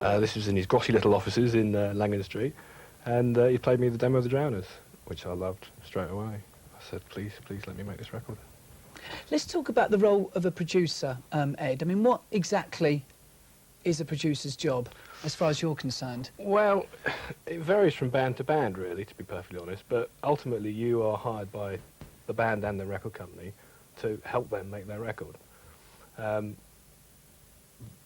This was in his grotty little offices in Langan Street, and he played me the demo of the Drowners, which I loved straight away. I said, please let me make this record. Let's talk about the role of a producer, Ed. I mean, what exactly is a producer's job, as far as you're concerned? Well, it varies from band to band, really, to be perfectly honest, but ultimately you are hired by the band and the record company to help them make their record.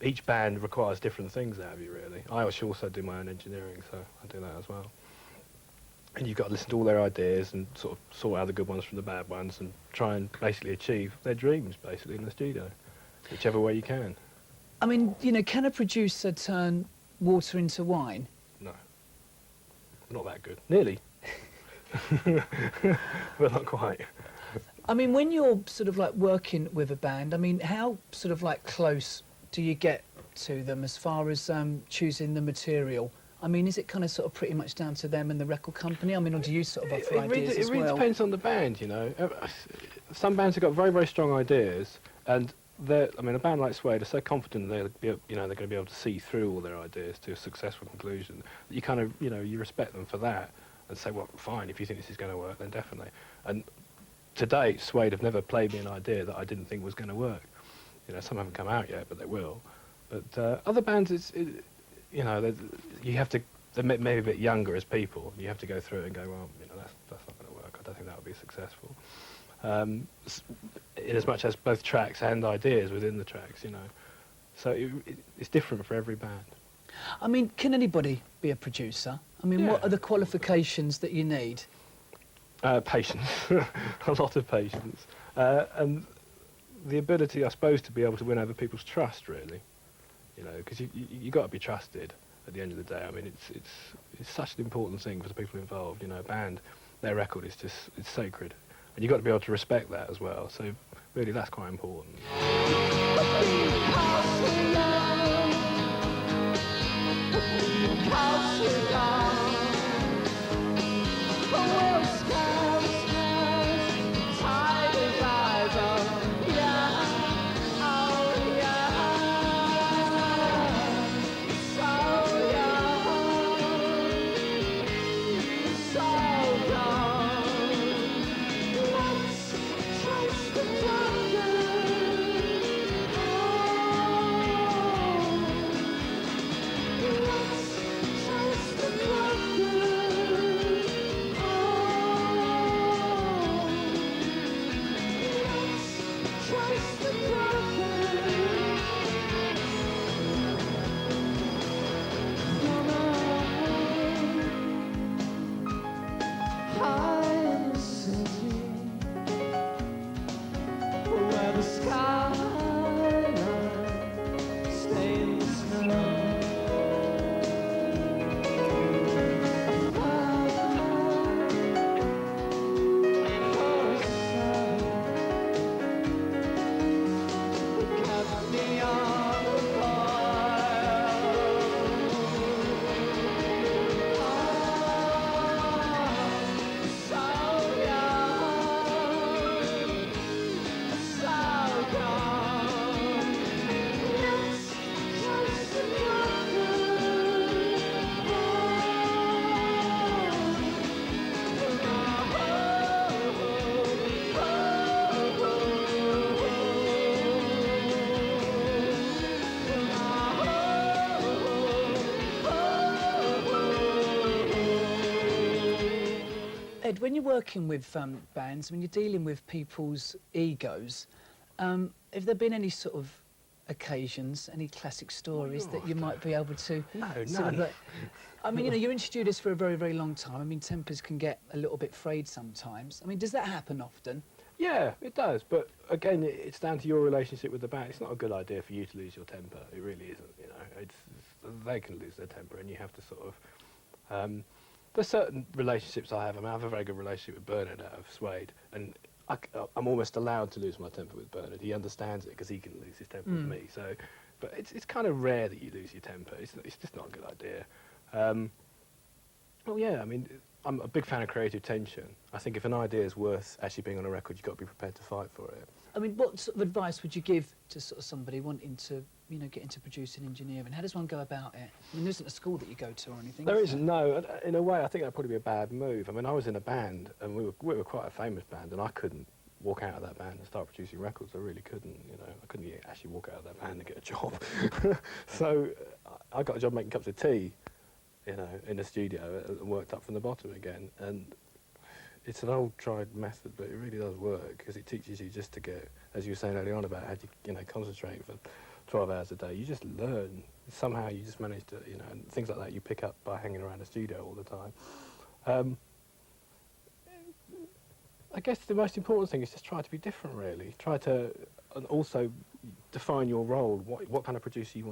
Each band requires different things out of you, really. I also do my own engineering, so I do that as well. And you've got to listen to all their ideas and sort of sort out the good ones from the bad ones and try and basically achieve their dreams, basically, in the studio, whichever way you can. I mean, you know, can a producer turn water into wine? No. Not that good. Nearly. But not quite. I mean, when you're sort of like working with a band, I mean, how sort of like close do you get to them as far as choosing the material? I mean, is it kind of sort of pretty much down to them and the record company? I mean, or do you sort of offer ideas as well? It really depends on the band, you know. Some bands have got very, very strong ideas, and I mean, a band like Suede are so confident they're going to be able to see through all their ideas to a successful conclusion. You kind of, you know, you respect them for that and say, well, fine, if you think this is going to work, then definitely. And to date, Suede have never played me an idea that I didn't think was going to work. You know, some haven't come out yet, but they will. But other bands, you know, you have to, they're maybe a bit younger as people. You have to go through it and go, well, you know, that's not going to work. I don't think that would be successful. In as much as both tracks and ideas within the tracks, you know. So it's different for every band. I mean, can anybody be a producer? I mean, what are the qualifications that you need? Patience, a lot of patience, and the ability, I suppose, to be able to win over people's trust, really. You know, because you got to be trusted at the end of the day. I mean, it's such an important thing for the people involved. You know, a band, their record is just, it's sacred, and you've got to be able to respect that as well. So really, that's quite important. Ed, when you're working with bands, when you're dealing with people's egos, have there been any sort of occasions, any classic stories that you might be able to... No, I mean, you know, you're in studios for a very, very long time. I mean, tempers can get a little bit frayed sometimes. I mean, does that happen often? Yeah, it does, but again, it's down to your relationship with the band. It's not a good idea for you to lose your temper. It really isn't, you know. They can lose their temper, and you have to sort of... there's certain relationships I have. I mean, I have a very good relationship with Bernard out of Suede, and I'm almost allowed to lose my temper with Bernard. He understands it because he can lose his temper with me. So, but it's kind of rare that you lose your temper. It's just not a good idea. Well, yeah, I mean, I'm a big fan of creative tension. I think if an idea is worth actually being on a record, you've got to be prepared to fight for it. I mean, what sort of advice would you give to sort of somebody wanting to, you know, get into producing engineering? How does one go about it? I mean, there isn't a school that you go to or anything. There isn't, no. In a way, I think that'd probably be a bad move. I mean, I was in a band, and we were quite a famous band, and I couldn't walk out of that band and start producing records. I really couldn't, you know. I couldn't actually walk out of that band and get a job. So I got a job making cups of tea, you know, in the studio, and worked up from the bottom again. And it's an old tried method, but it really does work, because it teaches you just to get, as you were saying earlier on about how to, you know, concentrate for 12 hours a day. You just learn. Somehow you just manage to, you know, and things like that you pick up by hanging around the studio all the time. I guess the most important thing is just try to be different, really. Try to, and also define your role, what kind of producer you want to